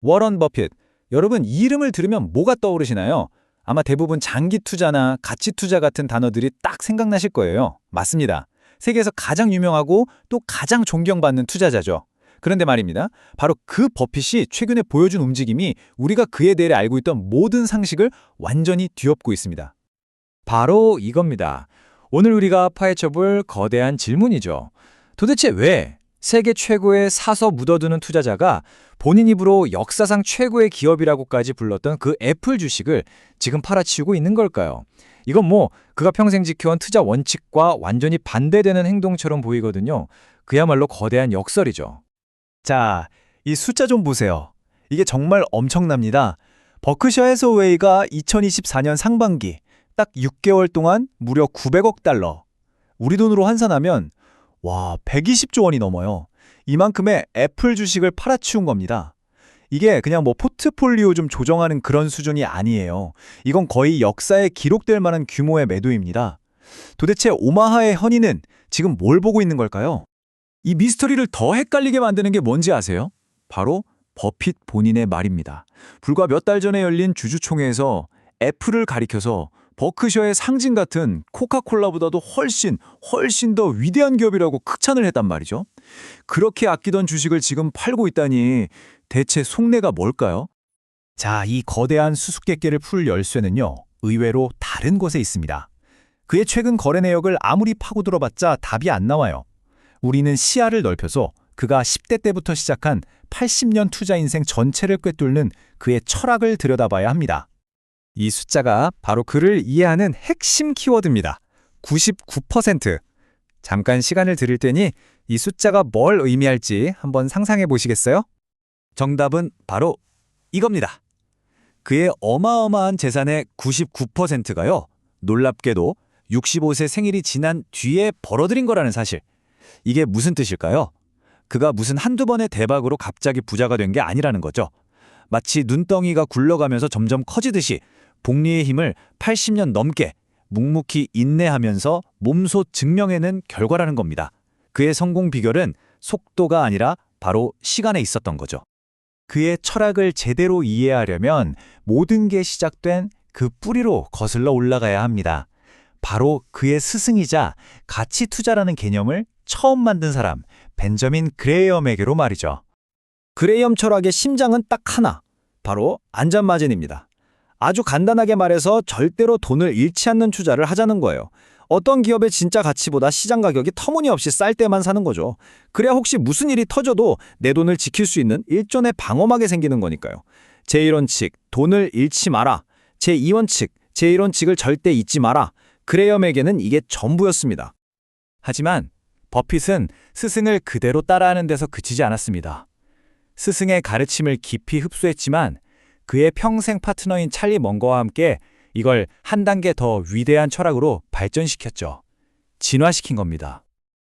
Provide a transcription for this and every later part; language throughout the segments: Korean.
워런 버핏. 여러분, 이 이름을 들으면 뭐가 떠오르시나요? 아마 대부분 장기 투자나 가치 투자 같은 단어들이 딱 생각나실 거예요. 맞습니다. 세계에서 가장 유명하고 또 가장 존경받는 투자자죠. 그런데 말입니다. 바로 그 버핏이 최근에 보여준 움직임이 우리가 그에 대해 알고 있던 모든 상식을 완전히 뒤엎고 있습니다. 바로 이겁니다. 오늘 우리가 파헤쳐볼 거대한 질문이죠. 도대체 왜 세계 최고의 사서 묻어두는 투자자가 본인 입으로 역사상 최고의 기업이라고까지 불렀던 그 애플 주식을 지금 팔아치우고 있는 걸까요? 이건 뭐 그가 평생 지켜온 투자 원칙과 완전히 반대되는 행동처럼 보이거든요. 그야말로 거대한 역설이죠. 자, 이 숫자 좀 보세요. 이게 정말 엄청납니다. 버크셔 해서웨이가 2024년 상반기 딱 6개월 동안 무려 900억 달러. 우리 돈으로 환산하면 120조 원이 넘어요. 이만큼의 애플 주식을 팔아치운 겁니다. 이게 그냥 뭐 포트폴리오 좀 조정하는 그런 수준이 아니에요. 이건 거의 역사에 기록될 만한 규모의 매도입니다. 도대체 오마하의 허니는 지금 뭘 보고 있는 걸까요? 이 미스터리를 더 헷갈리게 만드는 게 뭔지 아세요? 바로 버핏 본인의 말입니다. 불과 몇 달 전에 열린 주주총회에서 애플을 가리켜서 버크셔의 상징 같은 코카콜라보다도 훨씬 더 위대한 기업이라고 극찬을 했단 말이죠. 그렇게 아끼던 주식을 지금 팔고 있다니 대체 속내가 뭘까요? 자, 이 거대한 수수께끼를 풀 열쇠는요, 의외로 다른 곳에 있습니다. 그의 최근 거래 내역을 아무리 파고들어봤자 답이 안 나와요. 우리는 시야를 넓혀서 그가 10대 때부터 시작한 80년 투자 인생 전체를 꿰뚫는 그의 철학을 들여다봐야 합니다. 이 숫자가 바로 그를 이해하는 핵심 키워드입니다. 99%. 잠깐 시간을 드릴 테니 이 숫자가 뭘 의미할지 한번 상상해 보시겠어요? 정답은 바로 이겁니다. 그의 어마어마한 재산의 99%가요. 놀랍게도 65세 생일이 지난 뒤에 벌어들인 거라는 사실. 이게 무슨 뜻일까요? 그가 무슨 한두 번의 대박으로 갑자기 부자가 된 게 아니라는 거죠. 마치 눈덩이가 굴러가면서 점점 커지듯이 복리의 힘을 80년 넘게 묵묵히 인내하면서 몸소 증명해낸 결과라는 겁니다. 그의 성공 비결은 속도가 아니라 바로 시간에 있었던 거죠. 그의 철학을 제대로 이해하려면 모든 게 시작된 그 뿌리로 거슬러 올라가야 합니다. 바로 그의 스승이자 가치 투자라는 개념을 처음 만든 사람, 벤저민 그레이엄에게로 말이죠. 그레이엄 철학의 심장은 딱 하나, 바로 안전마진입니다. 아주 간단하게 말해서 절대로 돈을 잃지 않는 투자를 하자는 거예요. 어떤 기업의 진짜 가치보다 시장 가격이 터무니없이 쌀 때만 사는 거죠. 그래야 혹시 무슨 일이 터져도 내 돈을 지킬 수 있는 일종의 방어막이 생기는 거니까요. 제1원칙, 돈을 잃지 마라. 제2원칙, 제1원칙을 절대 잊지 마라. 그레이엄에게는 이게 전부였습니다. 하지만 버핏은 스승을 그대로 따라하는 데서 그치지 않았습니다. 스승의 가르침을 깊이 흡수했지만 그의 평생 파트너인 찰리 먼거와 함께 이걸 한 단계 더 위대한 철학으로 발전시켰죠. 진화시킨 겁니다.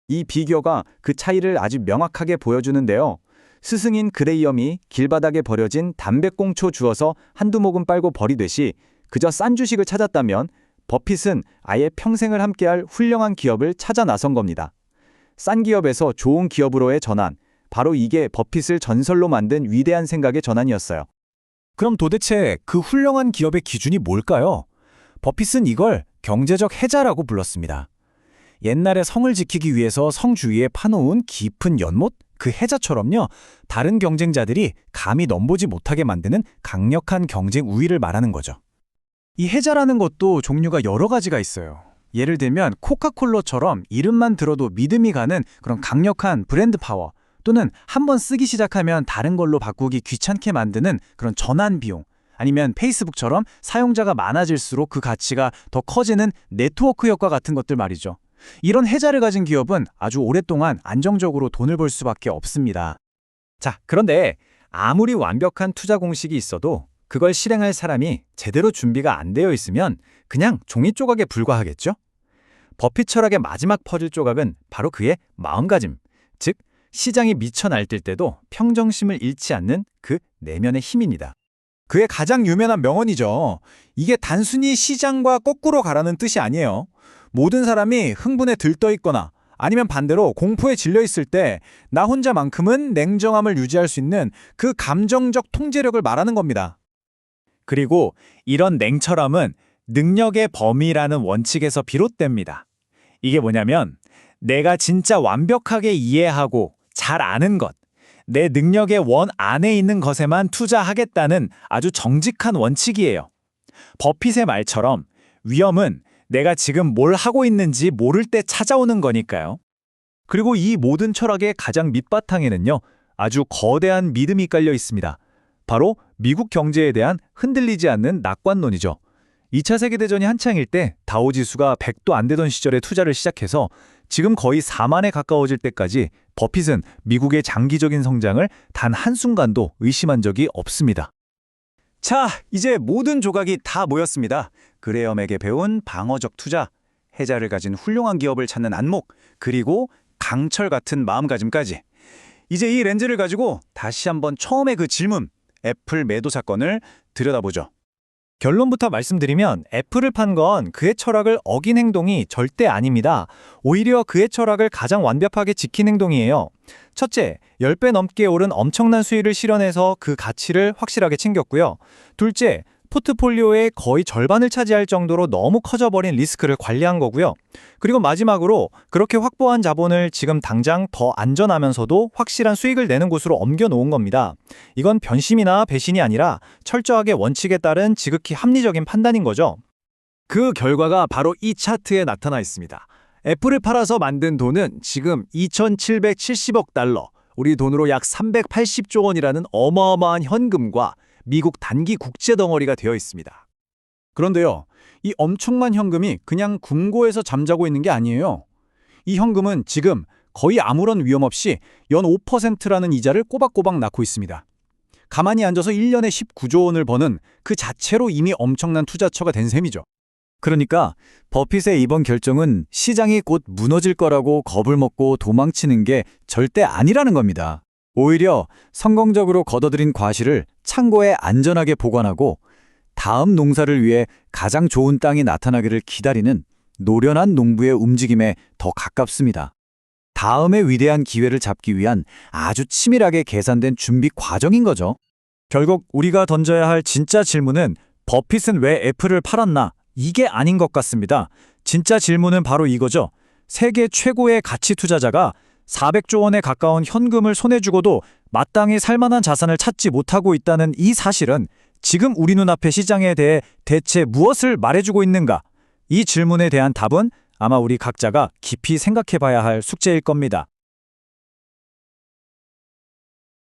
이 비교가 그 차이를 아주 명확하게 보여주는데요. 스승인 그레이엄이 길바닥에 버려진 담배꽁초 주워서 한두 모금 빨고 버리듯이 그저 싼 주식을 찾았다면 버핏은 아예 평생을 함께할 훌륭한 기업을 찾아 나선 겁니다. 싼 기업에서 좋은 기업으로의 전환, 바로 이게 버핏을 전설로 만든 위대한 생각의 전환이었어요. 그럼 도대체 그 훌륭한 기업의 기준이 뭘까요? 버핏은 이걸 경제적 해자라고 불렀습니다. 옛날에 성을 지키기 위해서 성 주위에 파놓은 깊은 연못? 그 해자처럼요, 다른 경쟁자들이 감히 넘보지 못하게 만드는 강력한 경쟁 우위를 말하는 거죠. 이 해자라는 것도 종류가 여러 가지가 있어요. 예를 들면 코카콜라처럼 이름만 들어도 믿음이 가는 그런 강력한 브랜드 파워, 또는 한번 쓰기 시작하면 다른 걸로 바꾸기 귀찮게 만드는 그런 전환 비용, 아니면 페이스북처럼 사용자가 많아질수록 그 가치가 더 커지는 네트워크 효과 같은 것들 말이죠. 이런 해자를 가진 기업은 아주 오랫동안 안정적으로 돈을 벌 수밖에 없습니다. 자, 그런데 아무리 완벽한 투자 공식이 있어도 그걸 실행할 사람이 제대로 준비가 안 되어 있으면 그냥 종이 조각에 불과하겠죠? 버핏 철학의 마지막 퍼즐 조각은 바로 그의 마음가짐, 즉 시장이 미쳐 날뛸 때도 평정심을 잃지 않는 그 내면의 힘입니다. 그의 가장 유명한 명언이죠. 이게 단순히 시장과 거꾸로 가라는 뜻이 아니에요. 모든 사람이 흥분에 들떠 있거나 아니면 반대로 공포에 질려 있을 때 나 혼자만큼은 냉정함을 유지할 수 있는 그 감정적 통제력을 말하는 겁니다. 그리고 이런 냉철함은 능력의 범위라는 원칙에서 비롯됩니다. 이게 뭐냐면 내가 진짜 완벽하게 이해하고 잘 아는 것, 내 능력의 원 안에 있는 것에만 투자하겠다는 아주 정직한 원칙이에요. 버핏의 말처럼 위험은 내가 지금 뭘 하고 있는지 모를 때 찾아오는 거니까요. 그리고 이 모든 철학의 가장 밑바탕에는요, 아주 거대한 믿음이 깔려 있습니다. 바로 미국 경제에 대한 흔들리지 않는 낙관론이죠. 2차 세계대전이 한창일 때 다우지수가 100도 안 되던 시절에 투자를 시작해서 지금 거의 4만에 가까워질 때까지 버핏은 미국의 장기적인 성장을 단 한순간도 의심한 적이 없습니다. 자, 이제 모든 조각이 다 모였습니다. 그레엄에게 배운 방어적 투자, 해자를 가진 훌륭한 기업을 찾는 안목, 그리고 강철 같은 마음가짐까지. 이제 이 렌즈를 가지고 다시 한번 처음에 그 질문, 애플 매도 사건을 들여다보죠. 결론부터 말씀드리면 애플을 판 건 그의 철학을 어긴 행동이 절대 아닙니다. 오히려 그의 철학을 가장 완벽하게 지킨 행동이에요. 첫째, 10배 넘게 오른 엄청난 수익을 실현해서 그 가치를 확실하게 챙겼고요. 둘째, 포트폴리오의 거의 절반을 차지할 정도로 너무 커져버린 리스크를 관리한 거고요. 그리고 마지막으로 그렇게 확보한 자본을 지금 당장 더 안전하면서도 확실한 수익을 내는 곳으로 옮겨 놓은 겁니다. 이건 변심이나 배신이 아니라 철저하게 원칙에 따른 지극히 합리적인 판단인 거죠. 그 결과가 바로 이 차트에 나타나 있습니다. 애플을 팔아서 만든 돈은 지금 2,770억 달러, 우리 돈으로 약 380조 원이라는 어마어마한 현금과 미국 단기 국채 덩어리가 되어 있습니다. 그런데요, 이 엄청난 현금이 그냥 금고에서 잠자고 있는 게 아니에요. 이 현금은 지금 거의 아무런 위험 없이 연 5%라는 이자를 꼬박꼬박 낳고 있습니다. 가만히 앉아서 1년에 19조 원을 버는 그 자체로 이미 엄청난 투자처가 된 셈이죠. 그러니까 버핏의 이번 결정은 시장이 곧 무너질 거라고 겁을 먹고 도망치는 게 절대 아니라는 겁니다. 오히려 성공적으로 걷어들인 과실을 창고에 안전하게 보관하고 다음 농사를 위해 가장 좋은 땅이 나타나기를 기다리는 노련한 농부의 움직임에 더 가깝습니다. 다음의 위대한 기회를 잡기 위한 아주 치밀하게 계산된 준비 과정인 거죠. 결국 우리가 던져야 할 진짜 질문은 버핏은 왜 애플을 팔았나? 이게 아닌 것 같습니다. 진짜 질문은 바로 이거죠. 세계 최고의 가치 투자자가 400조 원에 가까운 현금을 손에 쥐고도 마땅히 살만한 자산을 찾지 못하고 있다는 이 사실은 지금 우리 눈앞의 시장에 대해 대체 무엇을 말해주고 있는가? 이 질문에 대한 답은 아마 우리 각자가 깊이 생각해 봐야 할 숙제일 겁니다.